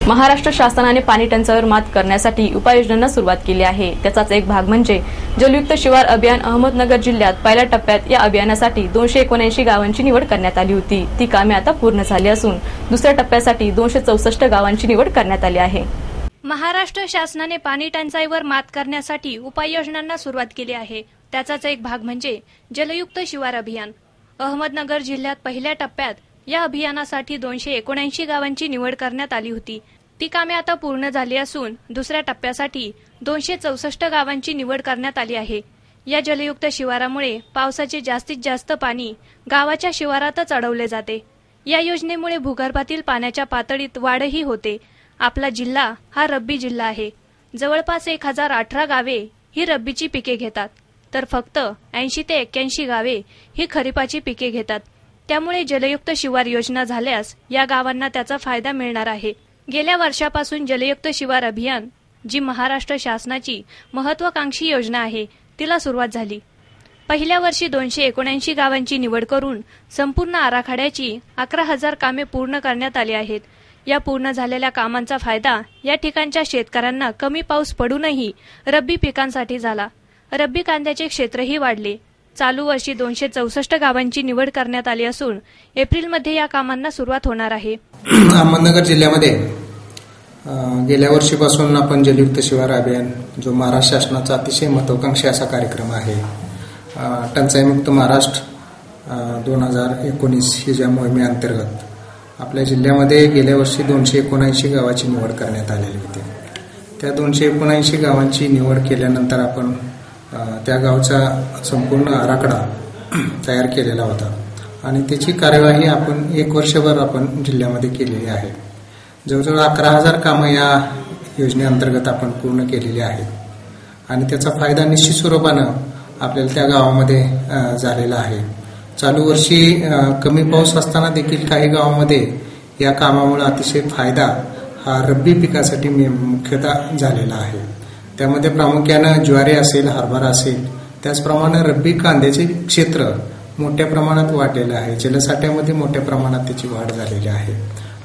महाराष्ट्र शासनाने पाणी टंचाईवर मात करण्यासाठी उपाययोजनांना सुरुवात केली आहे। त्याचाच एक भाग म्हणजे जलयुक्त शिवार अभियान। अहमदनगर जिल्ह्यात पहिल्या टप्प्यात या अभियानासाठी 279 गावांची निवड करण्यात आली होती। ती कामे आता पूर्ण झाली असून दुसऱ्या टप्प्यासाठी 264 गावांची निवड करण्यात आली आहे। महाराष्ट्र शासनाने पाणी टंचाईवर मात करण्यासाठी उपाययोजनांना सुरुवात केली आहे। त्याचाच एक भाग म्हणजे जलयुक्त शिवार अभियान। अहमदनगर जिल्ह्यात पहिल्या टप्प्यात या अभियानासाठी 279 गावांची निवड करण्यात आली होती। ती कामे आता पूर्ण झाली असून दुसऱ्या टप्प्यासाठी 264 गावांची निवड करण्यात आली आहे। या जलयुक्त शिवारामुळे पावसाचे जास्तीत जास्त पाणी गावाच्या शिवारातच अडवले जाते। या योजनेमुळे भूगर्भातील पाण्याच्या पातळीत वाढही होते। आपला जिल्हा हा रब्बी जिल्हा आहे। जवळपास 1018 गावे ही रब्बीची पिके घेतात, तर फक्त 80 ते 81 गावे ही खरीपाची पिके घेतात। त्यामुळे जलयुक्त शिवार योजना झाल्यास या गावांना त्याचा फायदा मिळणार आहे। गेल्या वर्षापासून जलयुक्त शिवार अभियान, जी महाराष्ट्र शासनाची महत्वाकांक्षी योजना आहे, तिला सुरुवात झाली। पहिल्या वर्षी 279 गावांची निवड करून संपूर्ण आराखड्याची 11,000 कामे पूर्ण करण्यात आली आहेत। या पूर्ण झालेल्या कामांचा फायदा या ठिकाणच्या शेतकऱ्यांना कमी पाऊस पडूनही रब्बी पिकांसाठी झाला। रब्बी कांद्याचे क्षेत्रही वाढले। चालू वर्षी 264 गावांची निवड करण्यात आली असून एप्रिलमध्ये या कामांना सुरुवात होणार आहे। अहमदनगर जिल्ह्यामध्ये गेल्या वर्षीपासून आपण जलयुक्त शिवार अभियान, जो महाराष्ट्र शासनाचा अतिशय महत्वाकांक्षी असा कार्यक्रम आहे, टंचाईमुक्त महाराष्ट्र 2019 ही ज्या मोहिमेअंतर्गत आपल्या जिल्ह्यामध्ये गेल्या वर्षी 279 गावाची निवड करण्यात आलेली होती। त्या 279 गावांची निवड केल्यानंतर आपण त्या गावचा संपूर्ण आराखडा तयार केलेला होता आणि त्याची कार्यवाही आपण 1 वर्षभर आपण जिल्ह्यामध्ये केलेली आहे। जवळजवळ 11,000 कामं या योजनेअंतर्गत आपण पूर्ण केलेली आहेत आणि त्याचा फायदा निश्चित स्वरूपानं आपल्याला त्या गावामध्ये झालेला आहे। चालू वर्षी कमी पाऊस असताना देखील काही गावामध्ये या कामामुळे अतिशय फायदा हा रब्बी पिकासाठी मुख्यतः झालेला आहे। त्यामध्ये प्रामुख्यानं ज्वारी असेल, हरभरा असेल, त्याचप्रमाणे रब्बी कांद्याचे क्षेत्र मोठ्या प्रमाणात वाढलेलं आहे। जलसाठ्यामध्ये मोठ्या प्रमाणात त्याची वाढ झालेली आहे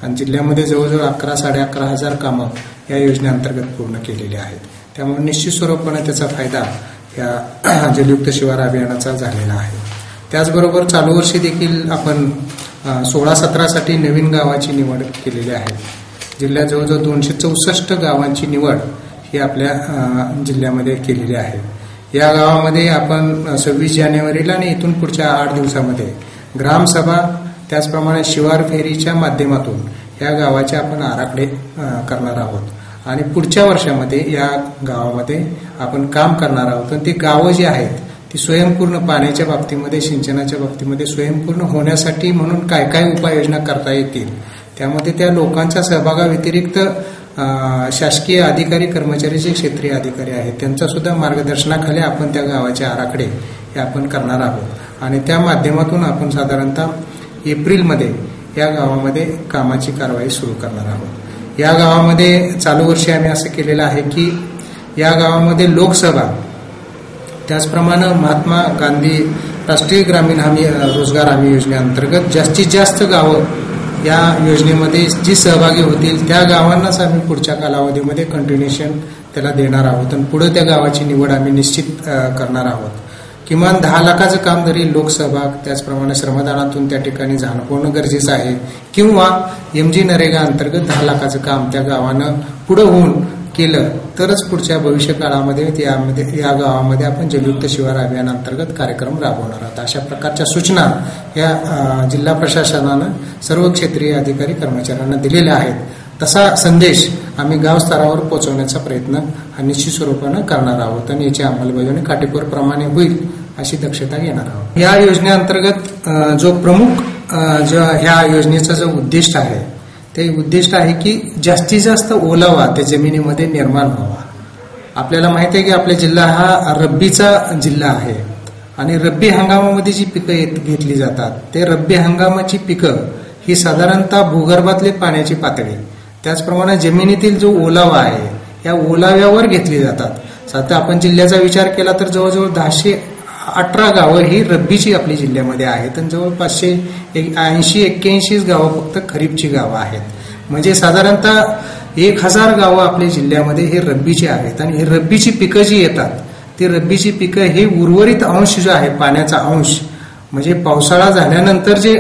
आणि जिल्ह्यामध्ये जवळजवळ 11,000-11,500 कामं या योजनेअंतर्गत पूर्ण केलेली आहेत। त्यामुळे निश्चित स्वरूपाने त्याचा फायदा या जलयुक्त शिवार अभियानाचा झालेला आहे। त्याचबरोबर चालू वर्षी देखील आपण 16-17 साठी नवीन गावाची निवड केलेली आहे। जिल्ह्यात जवळजवळ 264 गावांची निवड ही आपल्या जिल्ह्यामध्ये केलेली आहे। या गावामध्ये आपण 26 जानेवारीला आणि इथून पुढच्या 8 दिवसामध्ये ग्रामसभा, त्याचप्रमाणे शिवार फेरीच्या माध्यमातून या गावाचे आपण आराखडे करणार आहोत आणि पुढच्या वर्षामध्ये या गावामध्ये आपण काम करणार आहोत। आणि ती गावं जी आहेत ती स्वयंपूर्ण पाण्याच्या बाबतीमध्ये, सिंचनाच्या बाबतीमध्ये स्वयंपूर्ण होण्यासाठी म्हणून काय काय उपाययोजना करता येतील, त्यामध्ये त्या लोकांच्या सहभागाव्यतिरिक्त शासकीय अधिकारी, कर्मचारी जे क्षेत्रीय अधिकारी आहेत त्यांच्या सुद्धा मार्गदर्शनाखाली आपण त्या गावाचे आराखडे हे आपण करणार आहोत आणि त्या माध्यमातून आपण साधारणतः एप्रिलमध्ये या गावामध्ये कामाची कारवाई सुरू करणार आहोत। या गावामध्ये चालू वर्षी आम्ही असं केलेलं आहे की या गावामध्ये लोकसभा, त्याचप्रमाणे महात्मा गांधी राष्ट्रीय ग्रामीण रोजगार हमी योजनेअंतर्गत जास्तीत जास्त गावं या योजनेमध्ये जी सहभागी होतील त्या गावांनाच आम्ही पुढच्या कालावधीमध्ये कंटिन्युएशन त्याला देणार आहोत आणि पुढे त्या गावाची निवड आम्ही निश्चित करणार आहोत। किमान 10 लाखाचं काम जरी लोकसहभाग, त्याचप्रमाणे श्रमदानातून त्या ठिकाणी जाणं होणं गरजेचं आहे किंवा MG नरेगा अंतर्गत 10 लाखाचं काम त्या गावानं पुढे होऊन केलं तरच पुढच्या भविष्य काळामध्ये या गावामध्ये आपण जलयुक्त शिवार अभियानांतर्गत कार्यक्रम राबवणार आहोत। अशा प्रकारच्या सूचना या जिल्हा प्रशासनानं सर्व क्षेत्रीय अधिकारी कर्मचाऱ्यांना दिलेल्या आहेत। तसा संदेश आम्ही गाव स्तरावर पोहोचवण्याचा प्रयत्न हा निश्चित स्वरूपानं करणार आहोत आणि याची अंमलबजावणी काटेकोरप्रमाणे होईल अशी दक्षता घेणार आहोत। या योजनेअंतर्गत जो प्रमुख ह्या योजनेचा जो उद्दिष्ट आहे ते उद्दिष्ट आहे की जास्तीत जास्त ओलावा त्या जमिनीमध्ये निर्माण व्हावा। आपल्याला माहिती आहे की आपला जिल्हा हा रब्बीचा जिल्हा आहे आणि रब्बी हंगामामध्ये जी पिकं घेतली जातात ते रब्बी हंगामाची पिकं ही साधारणतः भूगर्भातली पाण्याची पातळी, त्याचप्रमाणे जमिनीतील जो ओलावा आहे या ओलाव्यावर घेतली जातात। आता आपण जिल्ह्याचा विचार केला तर जवळजवळ 18 गावं ही रब्बीची आपल्या जिल्ह्यामध्ये आहेत आणि जवळपास 580-81 गावं फक्त खरीपची गावं आहेत। म्हणजे साधारणतः 1000 गावं आपल्या जिल्ह्यामध्ये हे रब्बीचे आहेत आणि हे रब्बीची पिकं जी येतात ते रब्बीची पिकं हे उर्वरित अंश जो आहे पाण्याचा अंश म्हणजे पावसाळा झाल्यानंतर जे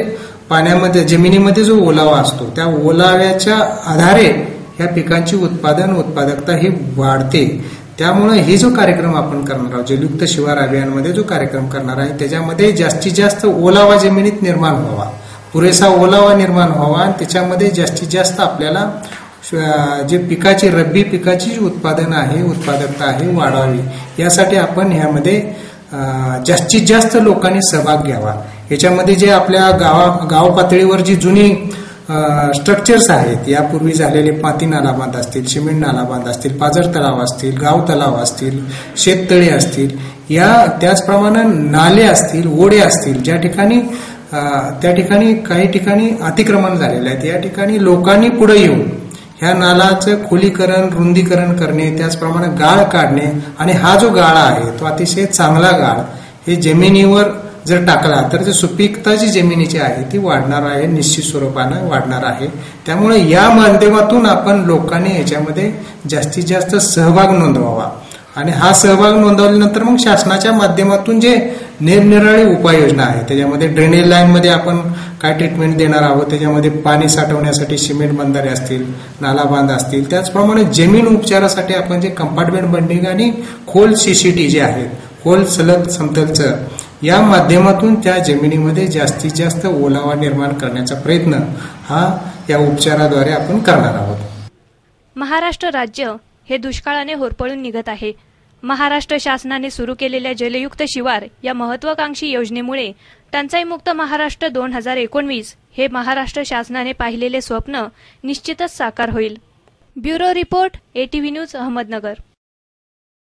पाण्यामध्ये जमिनीमध्ये जो ओलावा असतो त्या ओलाव्याच्या आधारे या पिकांची उत्पादकता ही वाढते. त्यामुळे हे जो कार्यक्रम आपण करणार आहोत जलयुक्त शिवार अभियानमध्ये जो कार्यक्रम करणार आहे त्याच्यामध्ये जास्तीत जास्त ओलावा जमिनीत निर्माण व्हावा, पुरेसा ओलावा निर्माण व्हावा आणि त्याच्यामध्ये जास्तीत जास्त आपल्याला जे पिकाची रब्बी पिकाची जी उत्पादकता आहे वाढावी यासाठी आपण ह्यामध्ये जास्तीत जास्त लोकांनी सहभाग घ्यावा. याच्यामध्ये जे आपल्या गाव पातळीवर जी जुनी स्ट्रक्चर्स आहेत यापूर्वी झालेले माती नालाबांध असतील, सिमेंट नालाबांध असतील, पाझर तलाव असतील, गाव तलाव असतील, शेततळे असतील, त्याचप्रमाणे नाले असतील, ओढे असतील, त्या ठिकाणी काही ठिकाणी अतिक्रमण झालेले आहेत. या ठिकाणी लोकांनी पुढे येऊन ह्या नालाचं खोलीकरण रुंदीकरण करणे, त्याचप्रमाणे गाळ काढणे आणि हा जो गाळा आहे तो अतिशय चांगला गाळ हे जमिनीवर जर टाकला तर जी सुपीकता जी जमिनीची आहे ती वाढणार आहे, निश्चित स्वरूपानं वाढणार आहे. त्यामुळे या माध्यमातून आपण लोकांनी याच्यामध्ये जास्तीत जास्त सहभाग नोंदवावा आणि हा सहभाग नोंदवल्यानंतर मग शासनाच्या माध्यमातून जे निरनिराळी उपाययोजना आहे त्याच्यामध्ये ड्रेनेज लाईनमध्ये आपण काय ट्रीटमेंट देणार आहोत, त्याच्यामध्ये पाणी साठवण्यासाठी सिमेंट बंधारे असतील, नालाबांध असतील, त्याचप्रमाणे जमीन उपचारासाठी आपण जे कंपार्टमेंट बंडिंग आणि खोल सीसीटी जे आहेत, खोल सलग समतलचं या माध्यमातून त्या जमिनीमध्ये जास्तीत जास्त ओलावा निर्माण करण्याचा प्रयत्न हा या उपचाराद्वारे आपण करणार आहोत. महाराष्ट्र राज्य हे दुष्काळाने होरपळून निघत आहे. महाराष्ट्र शासनाने सुरू केलेल्या जलयुक्त शिवार या महत्वाकांक्षी योजनेमुळे टंचाईमुक्त महाराष्ट्र 2019 हे महाराष्ट्र शासनाने पाहिलेले स्वप्न निश्चितच साकार होईल. Bureau report ATV news Ahmednagar.